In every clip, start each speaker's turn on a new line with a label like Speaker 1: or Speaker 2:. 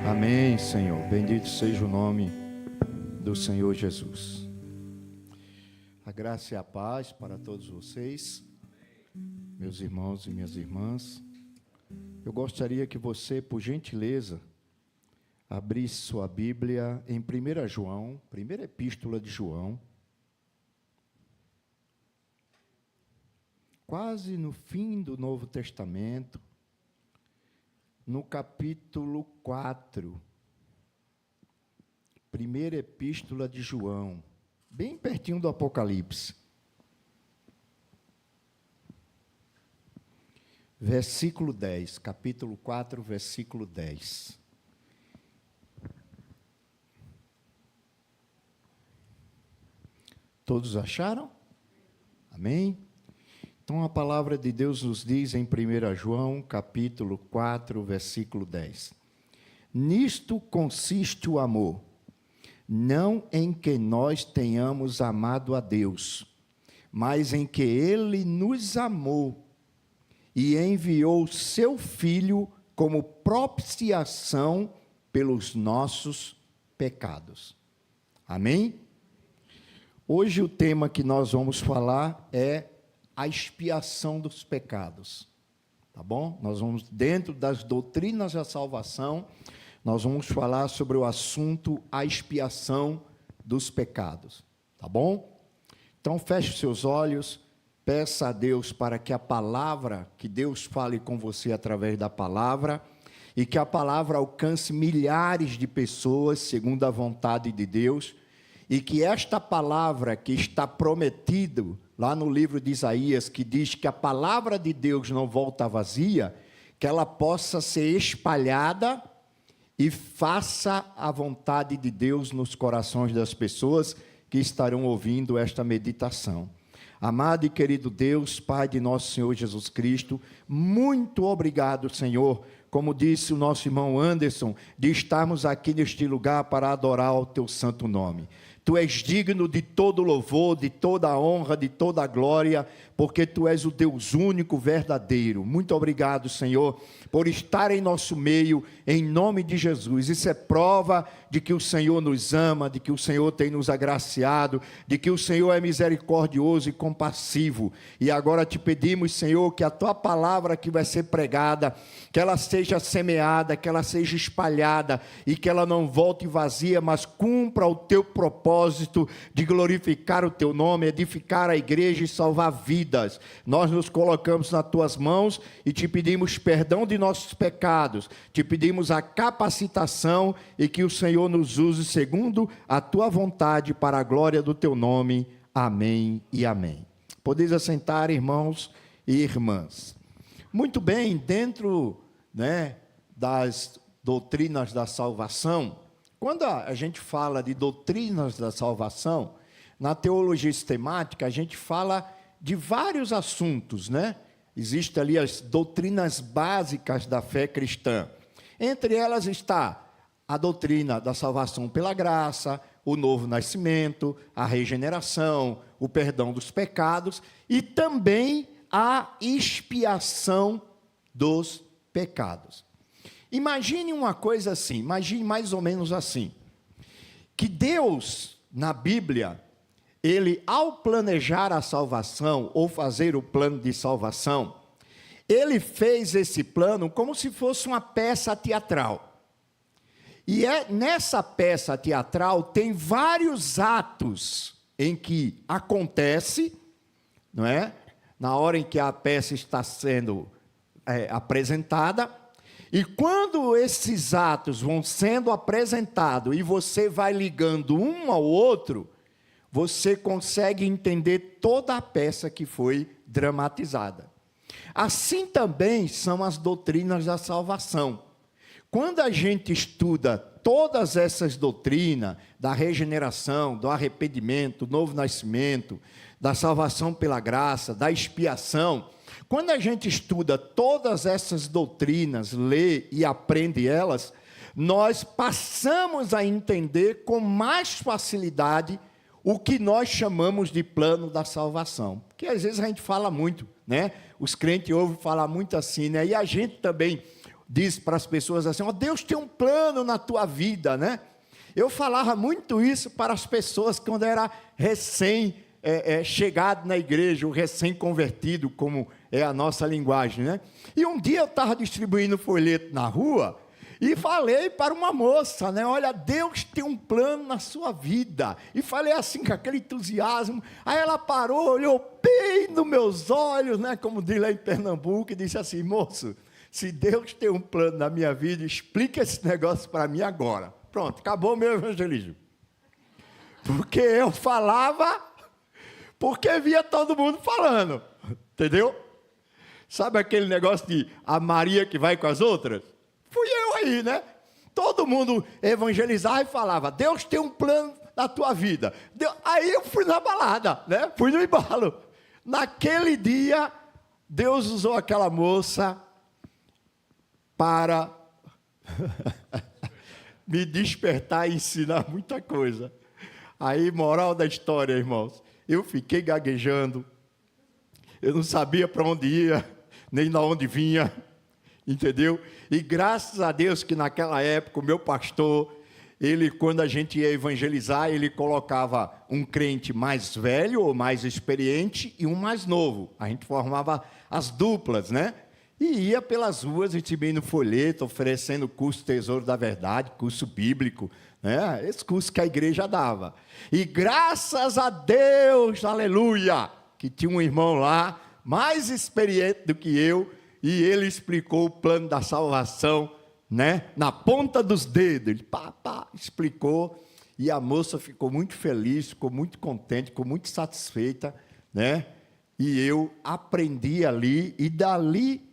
Speaker 1: Amém, Senhor. Bendito seja o nome do Senhor Jesus. A graça e a paz para todos vocês, meus irmãos e minhas irmãs. Eu gostaria que você, por gentileza, abrisse sua Bíblia em 1 João, primeira epístola de João, quase no fim do Novo Testamento, no capítulo 4, primeira epístola de João, bem pertinho do Apocalipse. Versículo 10, capítulo 4, versículo 10. Todos acharam? Amém? Então, a palavra de Deus nos diz em 1 João, capítulo 4, versículo 10. Nisto consiste o amor, não em que nós tenhamos amado a Deus, mas em que Ele nos amou e enviou seu Filho como propiciação pelos nossos pecados. Amém? Hoje o tema que nós vamos falar é a expiação dos pecados, tá bom? Nós vamos, dentro das doutrinas da salvação, nós vamos falar sobre o assunto a expiação dos pecados, tá bom? Então, feche seus olhos, peça a Deus para que a palavra, que Deus fale com você através da palavra, e que a palavra alcance milhares de pessoas, segundo a vontade de Deus, e que esta palavra que está prometido lá no livro de Isaías, que diz que a palavra de Deus não volta vazia, que ela possa ser espalhada e faça a vontade de Deus nos corações das pessoas que estarão ouvindo esta meditação. Amado e querido Deus, Pai de nosso Senhor Jesus Cristo, muito obrigado, Senhor, como disse o nosso irmão Anderson, de estarmos aqui neste lugar para adorar o Teu santo nome. Tu és digno de todo louvor, de toda honra, de toda glória, porque Tu és o Deus único, verdadeiro. Muito obrigado, Senhor, por estar em nosso meio, em nome de Jesus. Isso é prova de que o Senhor nos ama, de que o Senhor tem nos agraciado, de que o Senhor é misericordioso e compassivo. E agora te pedimos, Senhor, que a Tua palavra que vai ser pregada, que ela seja semeada, que ela seja espalhada e que ela não volte vazia, mas cumpra o Teu propósito de glorificar o Teu nome, edificar a igreja e salvar vidas. Nós nos colocamos nas Tuas mãos e te pedimos perdão de nossos pecados, te pedimos a capacitação e que o Senhor nos use segundo a Tua vontade para a glória do Teu nome. Amém e amém. Podeis assentar, irmãos e irmãs. Muito bem, dentro das doutrinas da salvação, quando a gente fala de doutrinas da salvação, na teologia sistemática, a gente fala de vários assuntos, Existem ali as doutrinas básicas da fé cristã. Entre elas está a doutrina da salvação pela graça, o novo nascimento, a regeneração, o perdão dos pecados e também a expiação dos pecados. Imagine uma coisa assim, imagine mais ou menos assim, que Deus, na Bíblia, Ele, ao planejar a salvação, ou fazer o plano de salvação, Ele fez esse plano como se fosse uma peça teatral. E nessa peça teatral tem vários atos em que acontece, na hora em que a peça está sendo apresentada, e quando esses atos vão sendo apresentados e você vai ligando um ao outro, você consegue entender toda a peça que foi dramatizada. Assim também são as doutrinas da salvação. Quando a gente estuda todas essas doutrinas, da regeneração, do arrependimento, do novo nascimento, da salvação pela graça, da expiação, quando a gente estuda todas essas doutrinas, lê e aprende elas, nós passamos a entender com mais facilidade o que nós chamamos de plano da salvação. Porque às vezes a gente fala muito, Os crentes ouvem falar muito assim, E a gente também diz para as pessoas assim, Deus tem um plano na tua vida, né? Eu falava muito isso para as pessoas quando era chegado na igreja, o recém-convertido, como é a nossa linguagem, né? E um dia eu estava distribuindo folheto na rua e falei para uma moça, né? Olha, Deus tem um plano na sua vida. E falei assim com aquele entusiasmo. Aí ela parou, olhou bem nos meus olhos, né? Como diz lá em Pernambuco, e disse assim, moço, se Deus tem um plano na minha vida, explica esse negócio para mim agora. Pronto, acabou o meu evangelismo. Porque eu falava, porque via todo mundo falando, entendeu? Sabe aquele negócio de a Maria que vai com as outras? Fui eu aí, né? Todo mundo evangelizava e falava, Deus tem um plano na tua vida. Aí eu fui na balada, né? Fui no embalo. Naquele dia, Deus usou aquela moça para me despertar e ensinar muita coisa. Aí, moral da história, irmãos, eu fiquei gaguejando, eu não sabia para onde ia, nem de onde vinha, entendeu? E graças a Deus que naquela época o meu pastor, ele, quando a gente ia evangelizar, ele colocava um crente mais velho ou mais experiente e um mais novo. A gente formava as duplas, né? E ia pelas ruas recebendo folheto, oferecendo curso Tesouro da Verdade, curso bíblico, né? Esse curso que a igreja dava. E graças a Deus, aleluia, que tinha um irmão lá, mais experiente do que eu, e ele explicou o plano da salvação, né? Na ponta dos dedos, ele explicou, e a moça ficou muito feliz, ficou muito contente, ficou muito satisfeita, né? E eu aprendi ali, e dali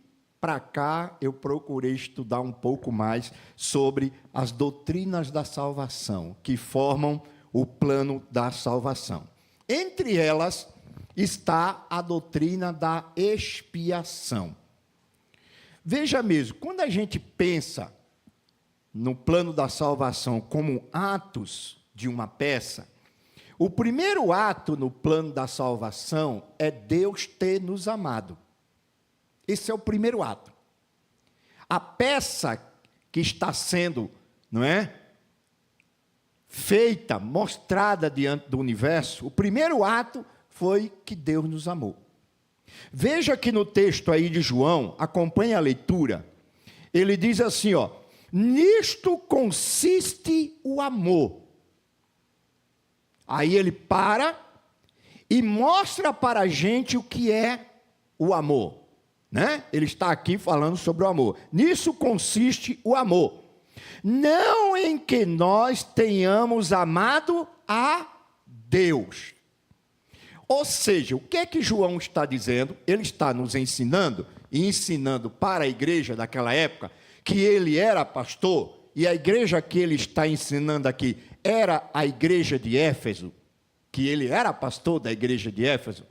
Speaker 1: para cá eu procurei estudar um pouco mais sobre as doutrinas da salvação, que formam o plano da salvação. Entre elas está a doutrina da expiação. Veja mesmo, quando a gente pensa no plano da salvação como atos de uma peça, o primeiro ato no plano da salvação é Deus ter nos amado. Esse é o primeiro ato. A peça que está sendo, não é, feita, mostrada diante do universo, o primeiro ato foi que Deus nos amou. Veja que no texto aí de João, acompanhe a leitura, ele diz assim, nisto consiste o amor. Aí ele para e mostra para a gente o que é o amor. Né? Ele está aqui falando sobre o amor. Nisso consiste o amor. Não em que nós tenhamos amado a Deus. Ou seja, o que é que João está dizendo? Ele está nos ensinando, e ensinando para a igreja daquela época, que ele era pastor, e a igreja que ele está ensinando aqui era a igreja de Éfeso, que ele era pastor da igreja de Éfeso.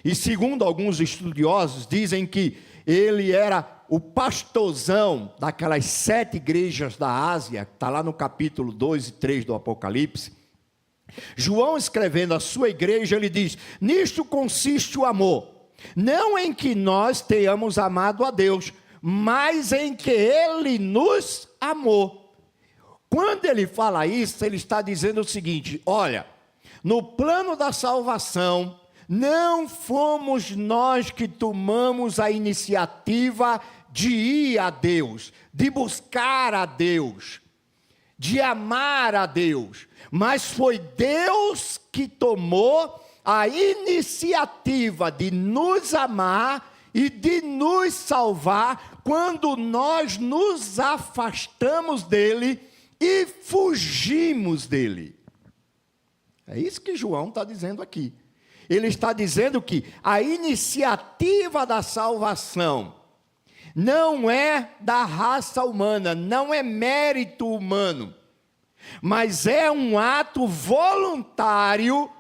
Speaker 1: E segundo alguns estudiosos, dizem que ele era o pastorzão daquelas 7 igrejas da Ásia, que está lá no capítulo 2 e 3 do Apocalipse. João, escrevendo a sua igreja, ele diz, nisto consiste o amor, não em que nós tenhamos amado a Deus, mas em que Ele nos amou. Quando ele fala isso, ele está dizendo o seguinte, olha, no plano da salvação, não fomos nós que tomamos a iniciativa de ir a Deus, de buscar a Deus, de amar a Deus, mas foi Deus que tomou a iniciativa de nos amar e de nos salvar quando nós nos afastamos dele e fugimos dele. É isso que João está dizendo aqui. Ele está dizendo que a iniciativa da salvação não é da raça humana, não é mérito humano, mas é um ato voluntário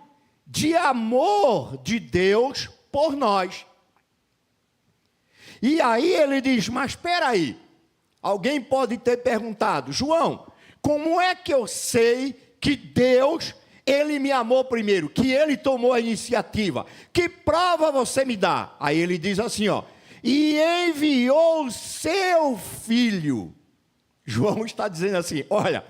Speaker 1: de amor de Deus por nós. E aí ele diz, mas espera aí, alguém pode ter perguntado, João, como é que eu sei que Deus, Ele me amou primeiro, que Ele tomou a iniciativa? Que prova você me dá? Aí ele diz assim, e enviou o seu Filho. João está dizendo assim, olha,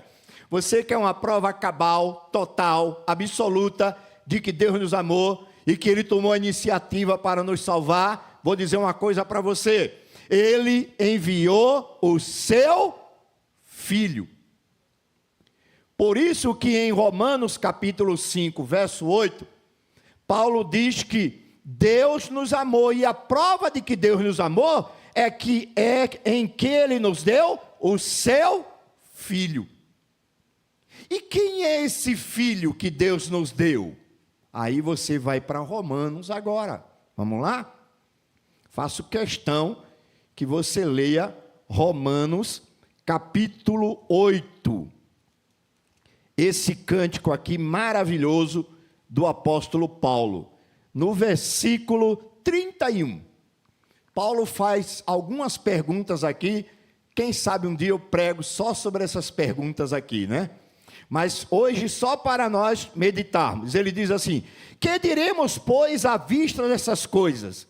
Speaker 1: você quer uma prova cabal, total, absoluta, de que Deus nos amou e que Ele tomou a iniciativa para nos salvar? Vou dizer uma coisa para você, Ele enviou o seu Filho. Por isso que em Romanos capítulo 5, verso 8, Paulo diz que Deus nos amou, e a prova de que Deus nos amou é em que Ele nos deu o seu Filho. E quem é esse Filho que Deus nos deu? Aí você vai para Romanos agora. Vamos lá? Faço questão que você leia Romanos capítulo 8. Esse cântico aqui maravilhoso do apóstolo Paulo. No versículo 31. Paulo faz algumas perguntas aqui. Quem sabe um dia eu prego só sobre essas perguntas aqui, né? Mas hoje só para nós meditarmos. Ele diz assim, que diremos, pois, à vista dessas coisas?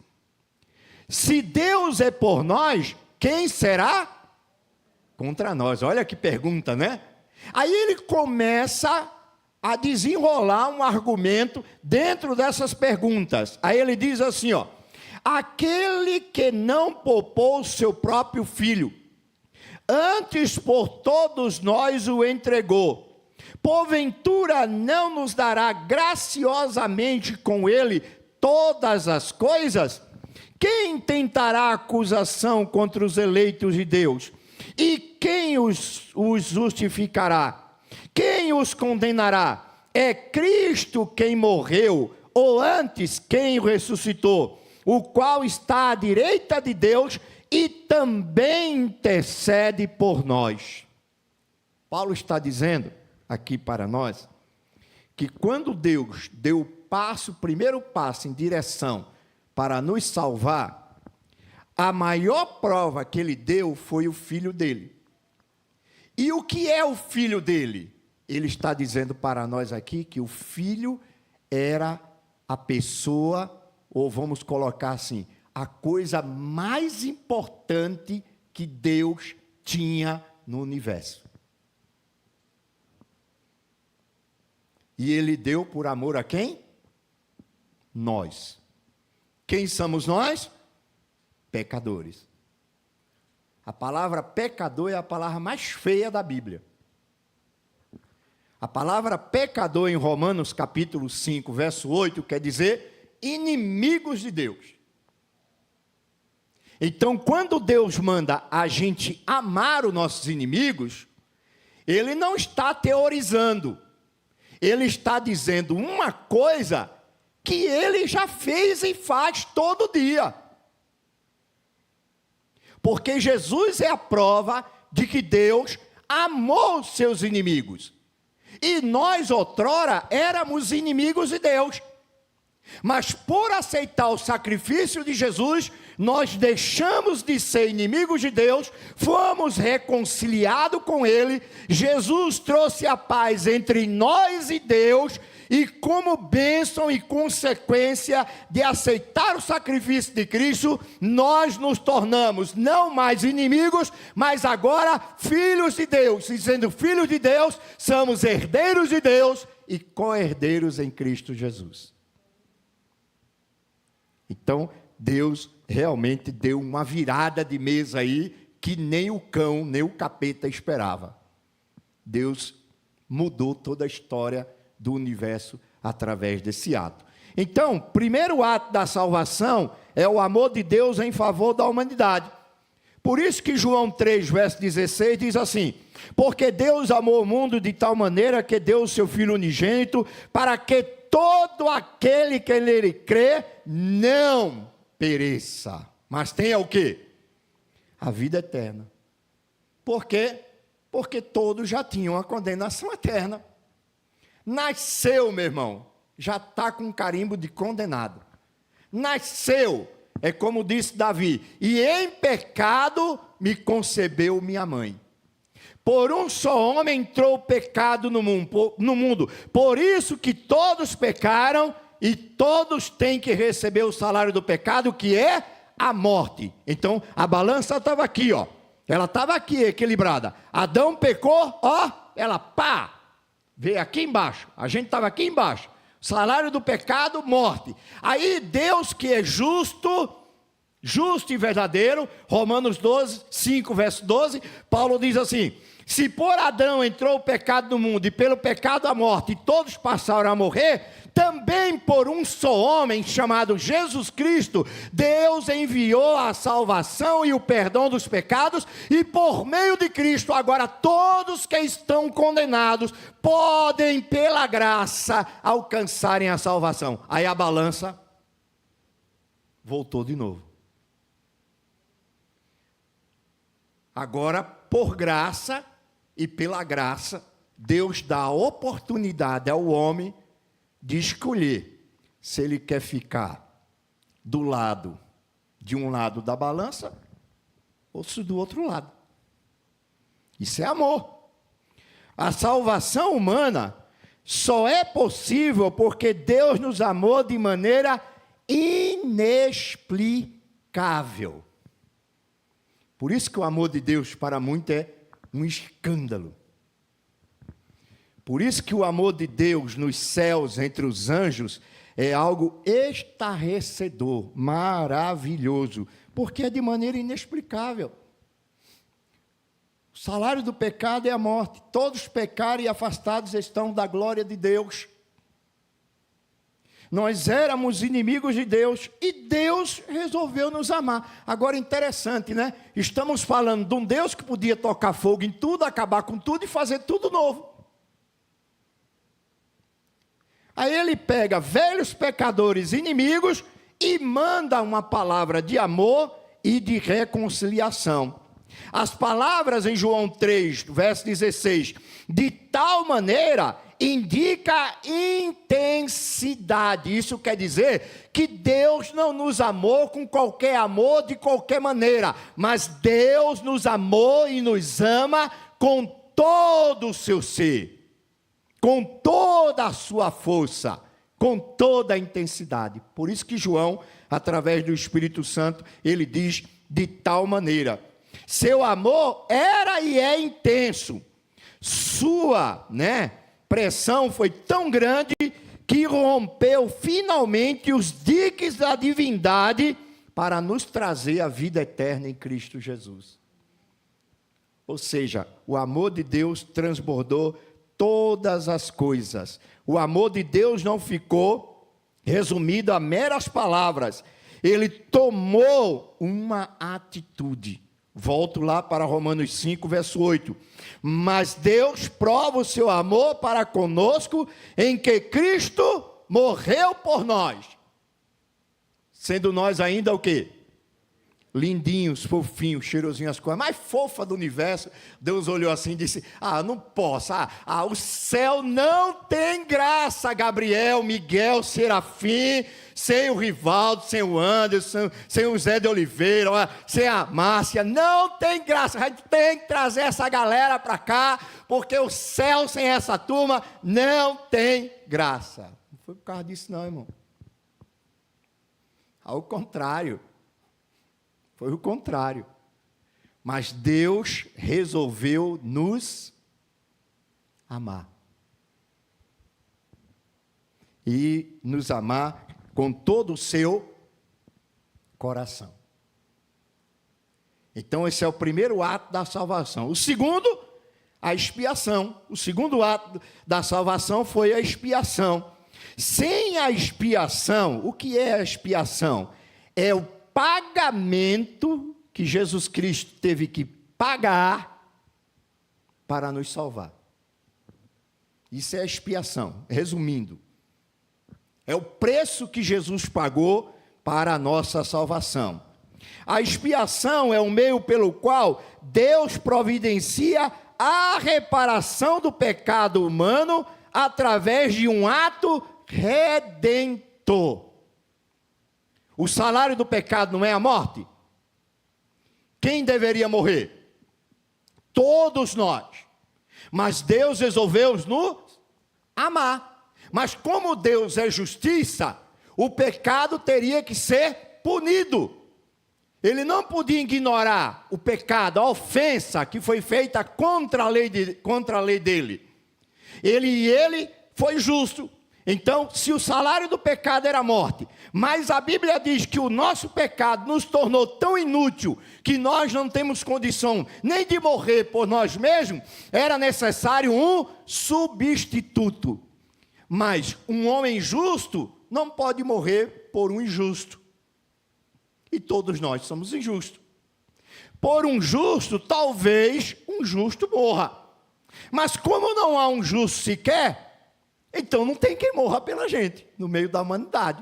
Speaker 1: Se Deus é por nós, quem será contra nós? Olha que pergunta, né? Aí ele começa a desenrolar um argumento dentro dessas perguntas. Aí ele diz assim, ó, aquele que não poupou o seu próprio filho, antes por todos nós o entregou, porventura não nos dará graciosamente com ele todas as coisas? Quem tentará acusação contra os eleitos de Deus? E quem os justificará? Quem os condenará? É Cristo quem morreu, ou antes quem ressuscitou, o qual está à direita de Deus e também intercede por nós. Paulo está dizendo aqui para nós, que quando Deus deu o primeiro passo em direção para nos salvar, a maior prova que Ele deu foi o Filho dele. E o que é o Filho dele? Ele está dizendo para nós aqui que o Filho era a pessoa, ou vamos colocar assim, a coisa mais importante que Deus tinha no universo. E Ele deu por amor a quem? Nós. Quem somos nós? Pecadores. A palavra pecador é a palavra mais feia da Bíblia. A palavra pecador em Romanos capítulo 5, verso 8, quer dizer inimigos de Deus. Então, quando Deus manda a gente amar os nossos inimigos, Ele não está teorizando. Ele está dizendo uma coisa que Ele já fez e faz todo dia. Porque Jesus é a prova de que Deus amou os seus inimigos. E nós, outrora, éramos inimigos de Deus. Mas por aceitar o sacrifício de Jesus, nós deixamos de ser inimigos de Deus, fomos reconciliados com Ele, Jesus trouxe a paz entre nós e Deus, e como bênção e consequência de aceitar o sacrifício de Cristo, nós nos tornamos não mais inimigos, mas agora filhos de Deus. E sendo filhos de Deus, somos herdeiros de Deus e co-herdeiros em Cristo Jesus. Então, Deus realmente deu uma virada de mesa aí, que nem o cão, nem o capeta esperava. Deus mudou toda a história do universo através desse ato. Então, o primeiro ato da salvação é o amor de Deus em favor da humanidade. Por isso que João 3, verso 16, diz assim, porque Deus amou o mundo de tal maneira que deu o seu Filho unigênito, para que todo aquele que nele crê não pereça, mas tenha o quê? A vida eterna. Por quê? Porque todos já tinham a condenação eterna. Nasceu, meu irmão, já está com carimbo de condenado. Nasceu, é como disse Davi, e em pecado me concebeu minha mãe. Por um só homem entrou o pecado no mundo. Por isso que todos pecaram e todos têm que receber o salário do pecado, que é a morte. Então, a balança estava aqui, ó. Ela estava aqui, equilibrada. Adão pecou, ó, ela pá, veio aqui embaixo. A gente estava aqui embaixo. Salário do pecado, morte. Aí Deus, que é justo e verdadeiro, Romanos 12, 5, verso 12, Paulo diz assim: se por Adão entrou o pecado no mundo, e pelo pecado a morte, e todos passaram a morrer, também por um só homem, chamado Jesus Cristo, Deus enviou a salvação e o perdão dos pecados, e por meio de Cristo, agora todos que estão condenados, podem pela graça alcançarem a salvação. Aí a balança voltou de novo. Agora, por graça e pela graça, Deus dá a oportunidade ao homem de escolher se ele quer ficar do lado, de um lado da balança, ou se do outro lado. Isso é amor. A salvação humana só é possível porque Deus nos amou de maneira inexplicável. Por isso que o amor de Deus para muitos é um escândalo. Por isso que o amor de Deus nos céus, entre os anjos, é algo estarrecedor, maravilhoso, porque é de maneira inexplicável. O salário do pecado é a morte. Todos pecaram e afastados estão da glória de Deus. Nós éramos inimigos de Deus e Deus resolveu nos amar. Agora, interessante, né? Estamos falando de um Deus que podia tocar fogo em tudo, acabar com tudo e fazer tudo novo. Aí ele pega velhos pecadores inimigos e manda uma palavra de amor e de reconciliação. As palavras em João 3, verso 16, de tal maneira indica intensidade. Isso quer dizer que Deus não nos amou com qualquer amor de qualquer maneira, mas Deus nos amou e nos ama com todo o seu ser, com toda a sua força, com toda a intensidade. Por isso que João, através do Espírito Santo, ele diz de tal maneira. Seu amor era e é intenso. Sua, pressão foi tão grande que rompeu finalmente os diques da divindade para nos trazer a vida eterna em Cristo Jesus. Ou seja, o amor de Deus transbordou todas as coisas. O amor de Deus não ficou resumido a meras palavras. Ele tomou uma atitude. Volto lá para Romanos 5, verso 8. Mas Deus prova o seu amor para conosco em que Cristo morreu por nós. Sendo nós ainda o quê? Lindinhos, fofinhos, cheirosinhos, as coisas mais fofas do universo. Deus olhou assim e disse: não posso, o céu não tem graça, Gabriel, Miguel, Serafim, sem o Rivaldo, sem o Anderson, sem o Zé de Oliveira, sem a Márcia, não tem graça. A gente tem que trazer essa galera para cá, porque o céu sem essa turma não tem graça. Não foi por causa disso não, irmão. Ao contrário. Foi o contrário. Mas Deus resolveu nos amar. E nos amar com todo o seu coração. Então, esse é o primeiro ato da salvação. O segundo, a expiação. O segundo ato da salvação foi a expiação. Sem a expiação, o que é a expiação? É o pagamento que Jesus Cristo teve que pagar para nos salvar. Isso é a expiação, resumindo. É o preço que Jesus pagou para a nossa salvação. A expiação é o meio pelo qual Deus providencia a reparação do pecado humano através de um ato redentor. O salário do pecado não é a morte? Quem deveria morrer? Todos nós. Mas Deus resolveu nos amar. Mas como Deus é justiça, o pecado teria que ser punido. Ele não podia ignorar o pecado, a ofensa que foi feita contra a lei dele. Ele foi justo. Então, se o salário do pecado era a morte, mas a Bíblia diz que o nosso pecado nos tornou tão inútil que nós não temos condição nem de morrer por nós mesmos, era necessário um substituto. Mas um homem justo não pode morrer por um injusto. E todos nós somos injustos. Por um justo, talvez um justo morra. Mas como não há um justo sequer, então não tem quem morra pela gente, no meio da humanidade.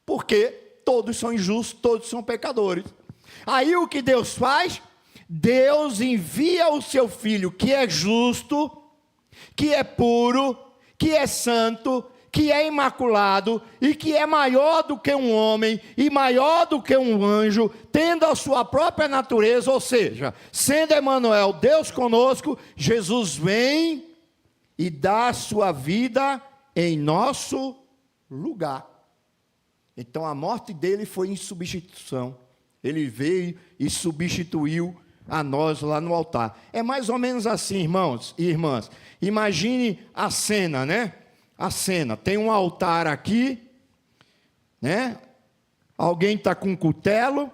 Speaker 1: Porque todos são injustos, todos são pecadores. Aí o que Deus faz? Deus envia o seu Filho, que é justo, que é puro, que é santo, que é imaculado e que é maior do que um homem e maior do que um anjo, tendo a sua própria natureza, ou seja, sendo Emanuel, Deus conosco, Jesus vem e dá a sua vida em nosso lugar. Então a morte dele foi em substituição. Ele veio e substituiu a nós lá no altar. É mais ou menos assim, irmãos e irmãs. Imagine a cena, né? A cena, tem um altar aqui, né? Alguém está com um cutelo,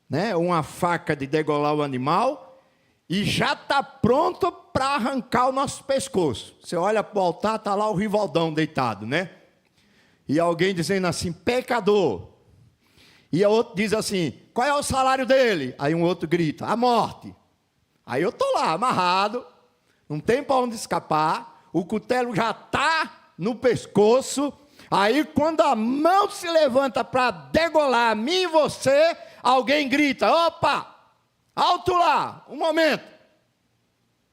Speaker 1: né? Uma faca de degolar o animal, e já está pronto para arrancar o nosso pescoço. Você olha para o altar, está lá o Rivaldão deitado, né? E alguém dizendo assim, pecador. E o outro diz assim, qual é o salário dele? Aí um outro grita, a morte. Aí eu estou lá, amarrado, não tem para onde escapar, o cutelo já está no pescoço. Aí quando a mão se levanta para degolar a mim e você, alguém grita, opa, alto lá, um momento,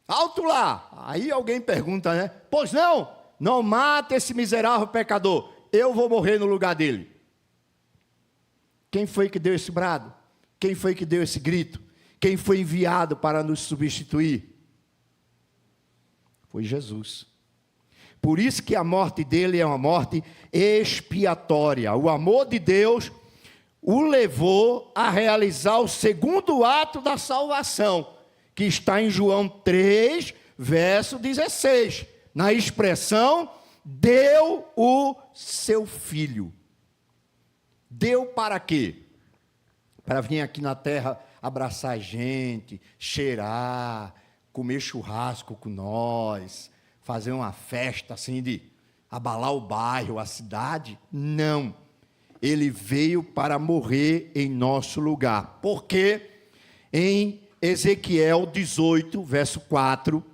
Speaker 1: alto lá. Aí alguém pergunta, né, pois não mata esse miserável pecador, eu vou morrer no lugar dele. Quem foi que deu esse brado? Quem foi que deu esse grito? Quem foi enviado para nos substituir? Foi Jesus. Por isso que a morte dele é uma morte expiatória. O amor de Deus o levou a realizar o segundo ato da salvação, que está em João 3, verso 16, na expressão, deu o seu filho. Deu para quê? Para vir aqui na terra abraçar a gente, cheirar, comer churrasco com nós, fazer uma festa assim de abalar o bairro, a cidade? Não. Ele veio para morrer em nosso lugar. Porque em Ezequiel 18, verso 4,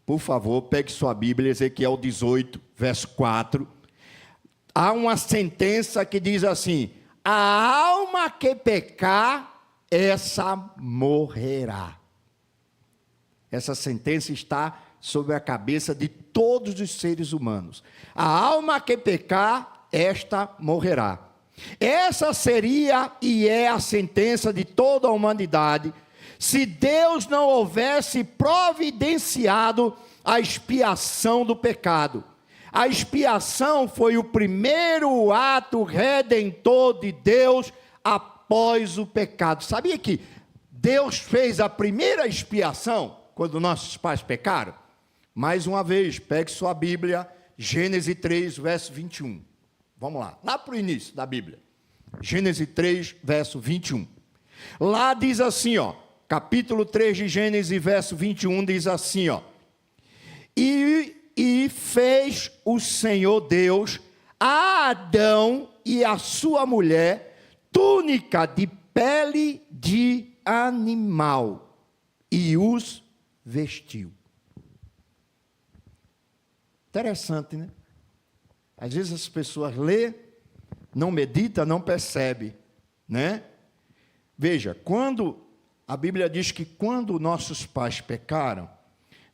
Speaker 1: por favor, pegue sua Bíblia, Ezequiel 18, verso 4, há uma sentença que diz assim, a alma que pecar, essa morrerá. Essa sentença está sobre a cabeça de todos os seres humanos. A alma que pecar, esta morrerá. Essa seria e é a sentença de toda a humanidade, se Deus não houvesse providenciado a expiação do pecado. A expiação foi o primeiro ato redentor de Deus após o pecado. Sabia que Deus fez a primeira expiação quando nossos pais pecaram? Mais uma vez, pegue sua Bíblia, Gênesis 3, verso 21. Vamos lá para o início da Bíblia. Gênesis 3, verso 21. Lá diz assim, ó, capítulo 3 de Gênesis, verso 21, diz assim, ó. E fez o Senhor Deus a Adão e a sua mulher túnica de pele de animal e os vestiu. Interessante, né? Às vezes as pessoas lêem, não meditam, não percebem, né? Veja, quando a Bíblia diz que quando nossos pais pecaram,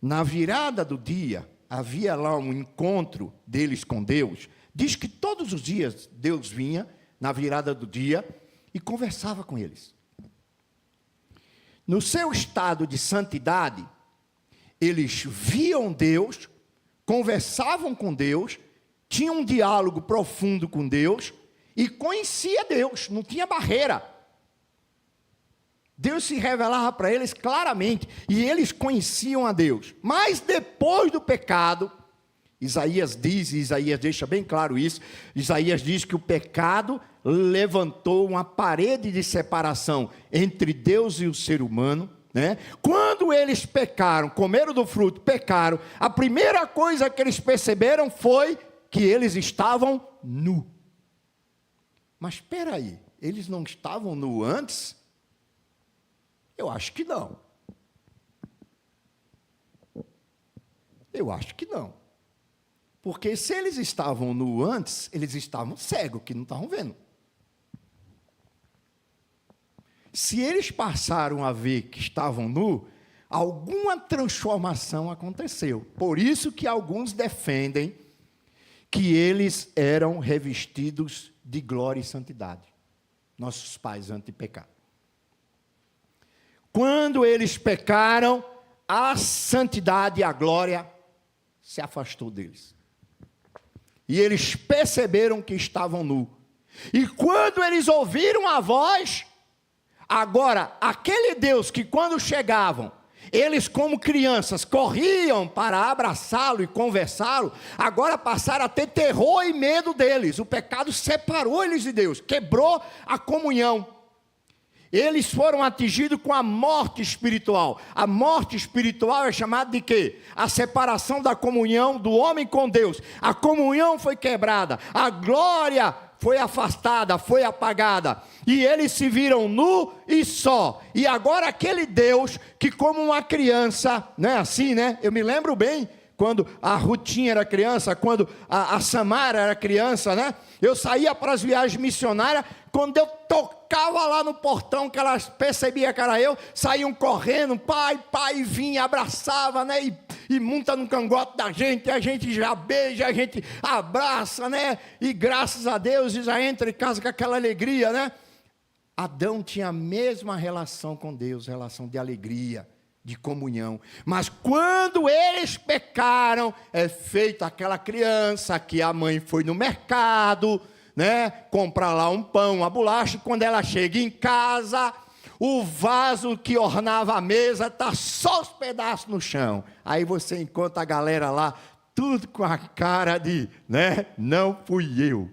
Speaker 1: na virada do dia, havia lá um encontro deles com Deus. Diz que todos os dias Deus vinha na virada do dia e conversava com eles. No seu estado de santidade, eles viam Deus, conversavam com Deus, tinham um diálogo profundo com Deus e conhecia Deus, não tinha barreira. Deus se revelava para eles claramente, e eles conheciam a Deus. Mas depois do pecado, Isaías diz, e Isaías deixa bem claro isso, Isaías diz que o pecado levantou uma parede de separação entre Deus e o ser humano, né? Quando eles pecaram, comeram do fruto, pecaram, a primeira coisa que eles perceberam foi que eles estavam nu. Mas espera aí, eles não estavam nu antes? Eu acho que não. Eu acho que não. Porque se eles estavam nu antes, eles estavam cegos, que não estavam vendo. Se eles passaram a ver que estavam nu, alguma transformação aconteceu. Por isso que alguns defendem que eles eram revestidos de glória e santidade. Nossos pais antes de pecar. Quando eles pecaram, a santidade e a glória se afastou deles. E eles perceberam que estavam nus. E quando eles ouviram a voz, agora, aquele Deus que quando chegavam, eles como crianças corriam para abraçá-lo e conversá-lo, agora passaram a ter terror e medo deles. O pecado separou eles de Deus, quebrou a comunhão. Eles foram atingidos com a morte espiritual. A morte espiritual é chamada de quê? A separação da comunhão do homem com Deus. A comunhão foi quebrada, a glória foi afastada, foi apagada. E eles se viram nu e só. E agora aquele Deus que como uma criança, não é assim, né? Eu me lembro bem, quando a Rutinha era criança, quando a Samara era criança, né? Eu saía para as viagens missionárias, quando eu tocava lá no portão, que elas percebiam que era eu, saíam correndo, pai, vinha, abraçava, né? E monta no cangote da gente, a gente já beija, a gente abraça, né? E graças a Deus, e já entra em casa com aquela alegria, né? Adão tinha a mesma relação com Deus, relação de alegria, de comunhão. Mas quando eles pecaram, é feita aquela criança que a mãe foi no mercado, né, comprar lá um pão, uma bolacha, e quando ela chega em casa, o vaso que ornava a mesa está só os pedaços no chão. Aí você encontra a galera lá, tudo com a cara de, né, não fui eu.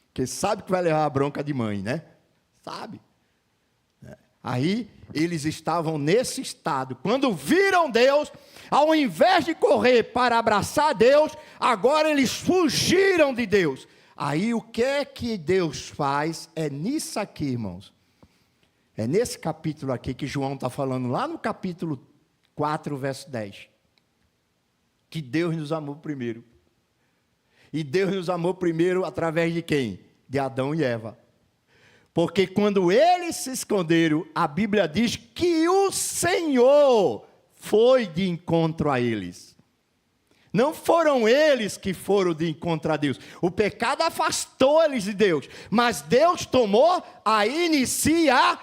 Speaker 1: Porque sabe que vai levar a bronca de mãe, né? Sabe? Aí eles estavam nesse estado. Quando viram Deus, ao invés de correr para abraçar Deus, agora eles fugiram de Deus. Aí o que é que Deus faz? É nisso aqui, irmãos. É nesse capítulo aqui que João está falando, lá no capítulo 4, verso 10. Que Deus nos amou primeiro. E Deus nos amou primeiro através de quem? De Adão e Eva. Porque quando eles se esconderam, a Bíblia diz que o Senhor foi de encontro a eles. Não foram eles que foram de encontro a Deus. O pecado afastou eles de Deus. Mas Deus tomou a iniciativa.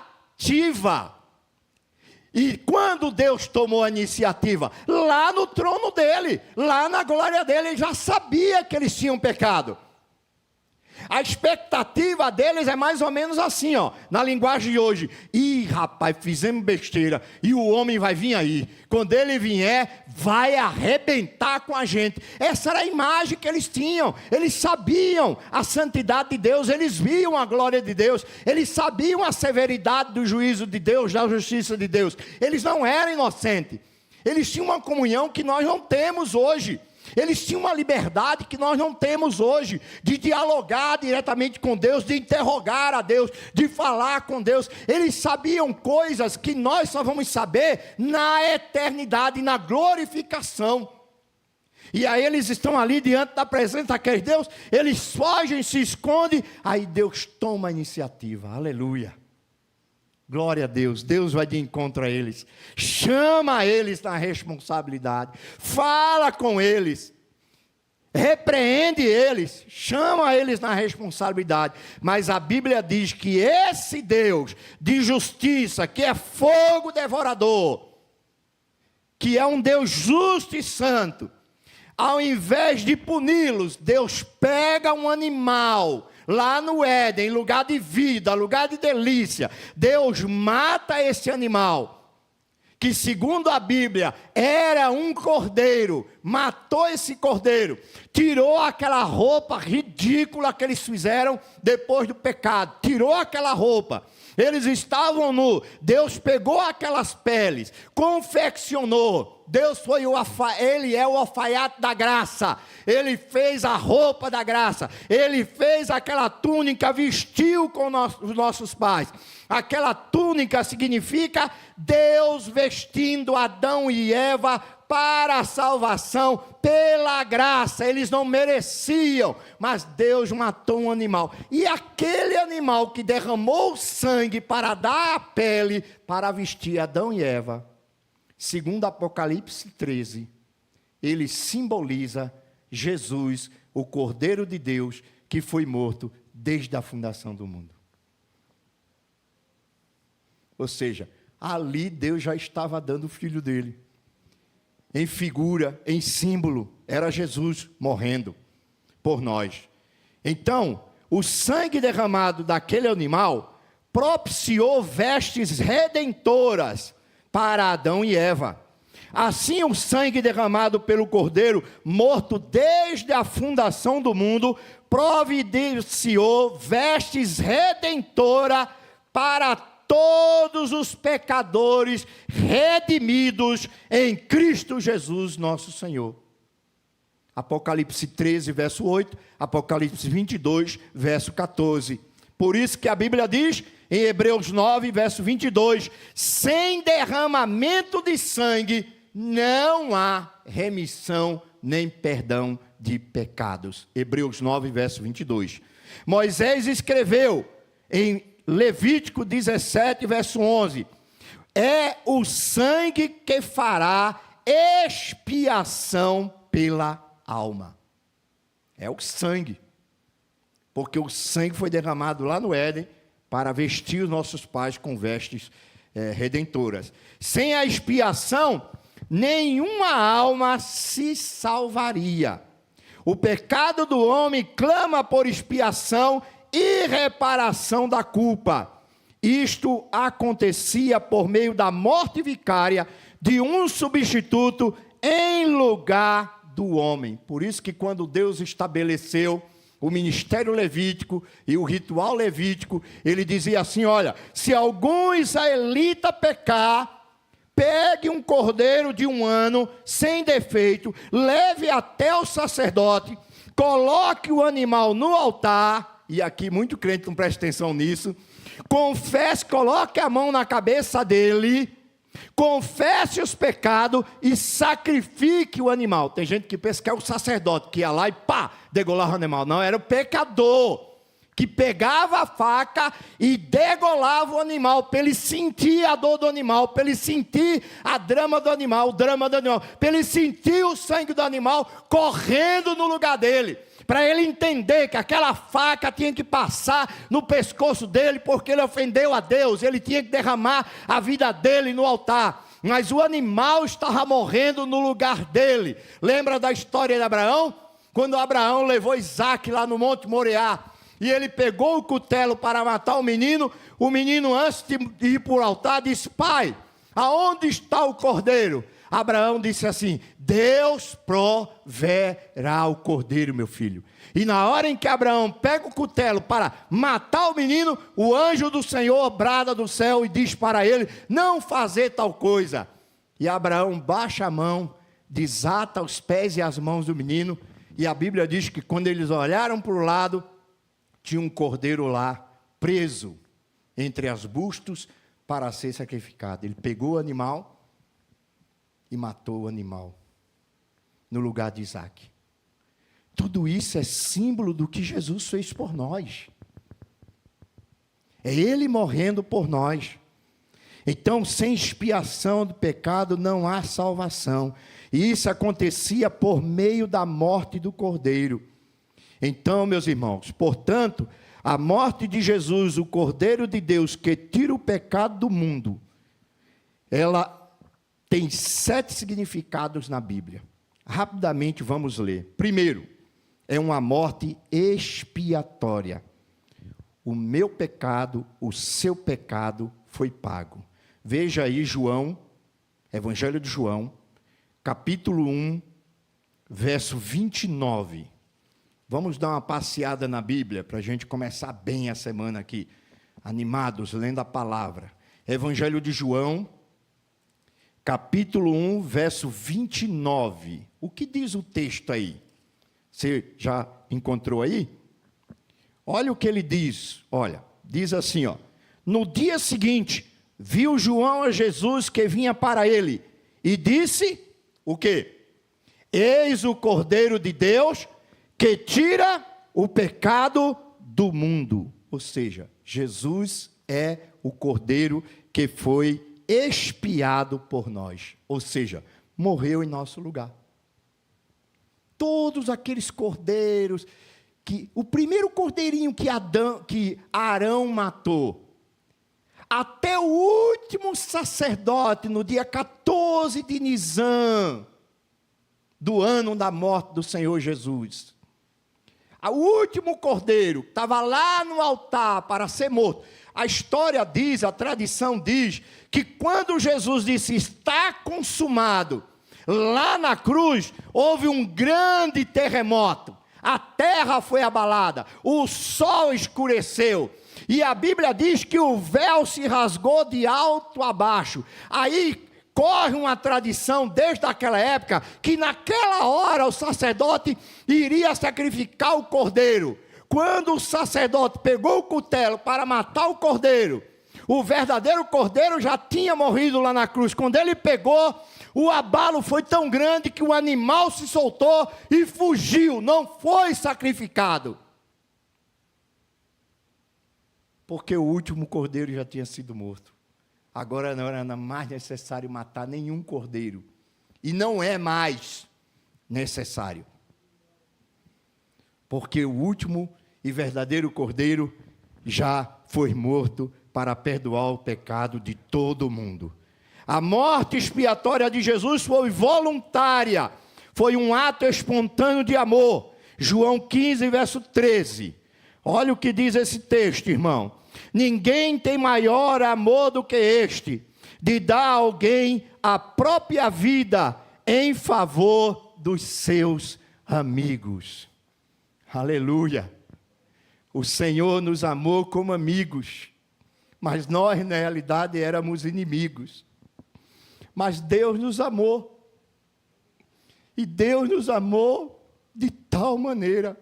Speaker 1: E quando Deus tomou a iniciativa? Lá no trono dele, lá na glória dele, ele já sabia que eles tinham pecado. A expectativa deles é mais ou menos assim, ó, na linguagem de hoje. Ih, rapaz, fizemos besteira, e o homem vai vir aí. Quando ele vier, vai arrebentar com a gente. Essa era a imagem que eles tinham. Eles sabiam a santidade de Deus, eles viam a glória de Deus, eles sabiam a severidade do juízo de Deus, da justiça de Deus. Eles não eram inocentes. Eles tinham uma comunhão que nós não temos hoje. Eles tinham uma liberdade que nós não temos hoje, de dialogar diretamente com Deus, de interrogar a Deus, de falar com Deus. Eles sabiam coisas que nós só vamos saber na eternidade, na glorificação. E aí eles estão ali diante da presença daquele Deus, eles fogem, se escondem, aí Deus toma a iniciativa, aleluia. Glória a Deus, Deus vai de encontro a eles, chama eles na responsabilidade, fala com eles, repreende eles, chama eles na responsabilidade. Mas a Bíblia diz que esse Deus de justiça, que é fogo devorador, que é um Deus justo e santo, ao invés de puni-los, Deus pega um animal, lá no Éden, lugar de vida, lugar de delícia, Deus mata esse animal, que segundo a Bíblia era um cordeiro, matou esse cordeiro, tirou aquela roupa ridícula que eles fizeram depois do pecado, tirou aquela roupa, eles estavam nus, Deus pegou aquelas peles, confeccionou, Ele é o alfaiate da graça, Ele fez a roupa da graça, Ele fez aquela túnica, vestiu com os nossos pais. Aquela túnica significa Deus vestindo Adão e Eva para a salvação, pela graça. Eles não mereciam, mas Deus matou um animal. E aquele animal que derramou sangue para dar a pele, para vestir Adão e Eva, segundo Apocalipse 13, ele simboliza Jesus, o Cordeiro de Deus, que foi morto desde a fundação do mundo. Ou seja, ali Deus já estava dando o filho dele. Em figura, em símbolo, era Jesus morrendo por nós. Então, o sangue derramado daquele animal propiciou vestes redentoras para Adão e Eva. Assim, o sangue derramado pelo Cordeiro, morto desde a fundação do mundo, providenciou vestes redentoras para todos os pecadores redimidos em Cristo Jesus, nosso Senhor. Apocalipse 13, verso 8, Apocalipse 22, verso 14. Por isso que a Bíblia diz, em Hebreus 9, verso 22, sem derramamento de sangue, não há remissão nem perdão de pecados. Hebreus 9, verso 22. Moisés escreveu em Levítico 17, verso 11, é o sangue que fará expiação pela alma. É o sangue, porque o sangue foi derramado lá no Éden, para vestir os nossos pais com vestes redentoras. Sem a expiação, nenhuma alma se salvaria. O pecado do homem clama por expiação e reparação da culpa. Isto acontecia por meio da morte vicária de um substituto em lugar do homem. Por isso que quando Deus estabeleceu o ministério levítico e o ritual levítico, ele dizia assim, olha, se algum israelita pecar, pegue um cordeiro de 1 ano, sem defeito, leve até o sacerdote, coloque o animal no altar, e aqui muito crente não presta atenção nisso, confesse, coloque a mão na cabeça dele, confesse os pecados e sacrifique o animal. Tem gente que pensa que é o sacerdote, que ia lá e pá, degolava o animal. Não, era o pecador, que pegava a faca e degolava o animal, para ele sentir a dor do animal, para ele sentir a drama do animal, para ele sentir o sangue do animal correndo no lugar dele, para ele entender que aquela faca tinha que passar no pescoço dele, porque ele ofendeu a Deus, ele tinha que derramar a vida dele no altar, mas o animal estava morrendo no lugar dele. Lembra da história de Abraão? Quando Abraão levou Isaque lá no Monte Moriá, e ele pegou o cutelo para matar o menino antes de ir para o altar disse, pai, aonde está o cordeiro? Abraão disse assim, Deus proverá o cordeiro, meu filho. E na hora em que Abraão pega o cutelo para matar o menino, o anjo do Senhor brada do céu e diz para ele, não fazer tal coisa. E Abraão baixa a mão, desata os pés e as mãos do menino, e a Bíblia diz que quando eles olharam para o lado, tinha um cordeiro lá, preso entre as bustos para ser sacrificado. Ele pegou o animal e matou o animal no lugar de Isaque. Tudo isso é símbolo do que Jesus fez por nós. É Ele morrendo por nós. Então, sem expiação do pecado não há salvação. E isso acontecia por meio da morte do Cordeiro. Então, meus irmãos, portanto, a morte de Jesus, o Cordeiro de Deus, que tira o pecado do mundo, ela tem 7 significados na Bíblia. Rapidamente vamos ler. Primeiro, é uma morte expiatória. o meu pecado, o seu pecado foi pago. Veja aí João, Evangelho de João, capítulo 1, verso 29. Vamos dar uma passeada na Bíblia, para a gente começar bem a semana aqui, animados, lendo a palavra. Evangelho de João, capítulo 1, verso 29. O que diz o texto aí? Você já encontrou aí? Olha o que ele diz. Olha, diz assim, ó. No dia seguinte, viu João a Jesus que vinha para ele e disse, o quê? Eis o Cordeiro de Deus que tira o pecado do mundo. Ou seja, Jesus é o Cordeiro que foi expiado por nós. Ou seja, morreu em nosso lugar. Todos aqueles cordeiros, o primeiro cordeirinho que Arão matou, até o último sacerdote, no dia 14 de Nisan, do ano da morte do Senhor Jesus, o último cordeiro estava lá no altar para ser morto. A história diz, a tradição diz, que quando Jesus disse, está consumado, lá na cruz, houve um grande terremoto, a terra foi abalada, o sol escureceu, e a Bíblia diz que o véu se rasgou de alto a baixo. Aí corre uma tradição desde aquela época, que naquela hora o sacerdote iria sacrificar o cordeiro. Quando o sacerdote pegou o cutelo para matar o cordeiro, o verdadeiro cordeiro já tinha morrido lá na cruz. Quando ele pegou, o abalo foi tão grande que o animal se soltou e fugiu, não foi sacrificado. Porque o último cordeiro já tinha sido morto. Agora não era mais necessário matar nenhum cordeiro. E não é mais necessário. Porque o último e verdadeiro cordeiro já foi morto para perdoar o pecado de todo mundo. A morte expiatória de Jesus foi voluntária. Foi um ato espontâneo de amor. João 15, verso 13. Olha o que diz esse texto, irmão. Ninguém tem maior amor do que este, de dar a alguém a própria vida em favor dos seus amigos. Aleluia! O Senhor nos amou como amigos, mas nós, na realidade, éramos inimigos. Mas Deus nos amou. E Deus nos amou de tal maneira,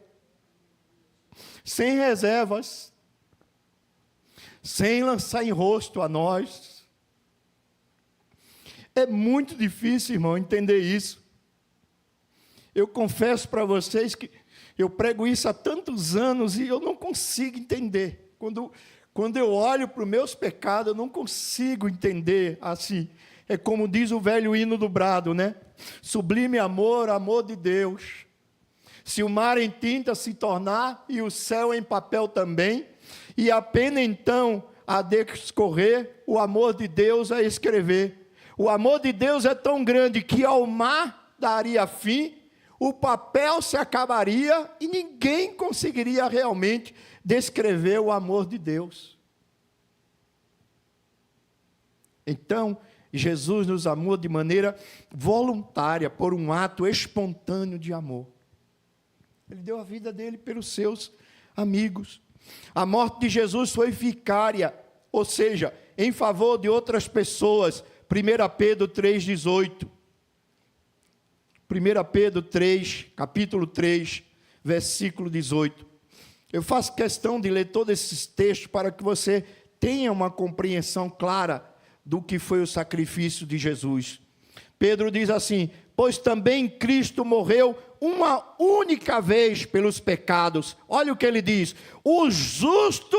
Speaker 1: sem reservas, sem lançar em rosto a nós. É muito difícil, irmão, entender isso. Eu confesso para vocês que eu prego isso há tantos anos e eu não consigo entender. Quando eu olho para os meus pecados, eu não consigo entender assim. É como diz o velho hino do brado, né? Sublime amor, amor de Deus. Se o mar em tinta se tornar e o céu em papel também, e a pena então a descorrer, o amor de Deus a escrever. O amor de Deus é tão grande que ao mar daria fim, o papel se acabaria e ninguém conseguiria realmente descrever o amor de Deus. Então, Jesus nos amou de maneira voluntária, por um ato espontâneo de amor. Ele deu a vida dele pelos seus amigos. A morte de Jesus foi vicária, ou seja, em favor de outras pessoas. 1 Pedro 3,18. 1 Pedro 3, capítulo 3, versículo 18. Eu faço questão de ler todos esses textos para que você tenha uma compreensão clara do que foi o sacrifício de Jesus. Pedro diz assim: pois também Cristo morreu uma única vez pelos pecados. Olha o que ele diz: o justo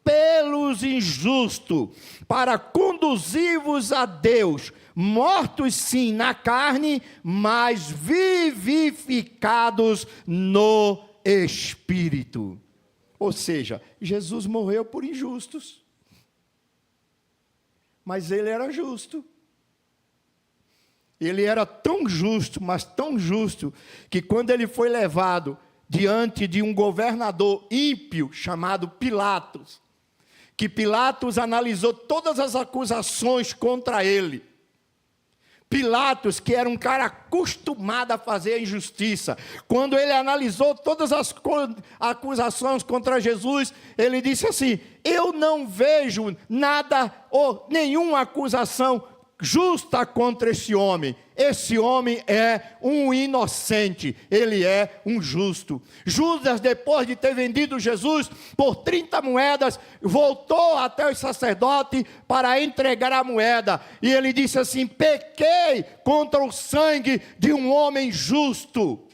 Speaker 1: pelos injustos, para conduzir-vos a Deus, mortos sim na carne, mas vivificados no Espírito. Ou seja, Jesus morreu por injustos, mas ele era justo. Ele era tão justo, mas tão justo, que quando ele foi levado diante de um governador ímpio chamado Pilatos, que Pilatos analisou todas as acusações contra ele. Pilatos, que era um cara acostumado a fazer a injustiça, quando ele analisou todas as acusações contra Jesus, ele disse assim: eu não vejo nada ou nenhuma acusação justa contra esse homem é um inocente, ele é um justo. Judas, depois de ter vendido Jesus por 30 moedas, voltou até o sacerdote para entregar a moeda, e ele disse assim: pequei contra o sangue de um homem justo.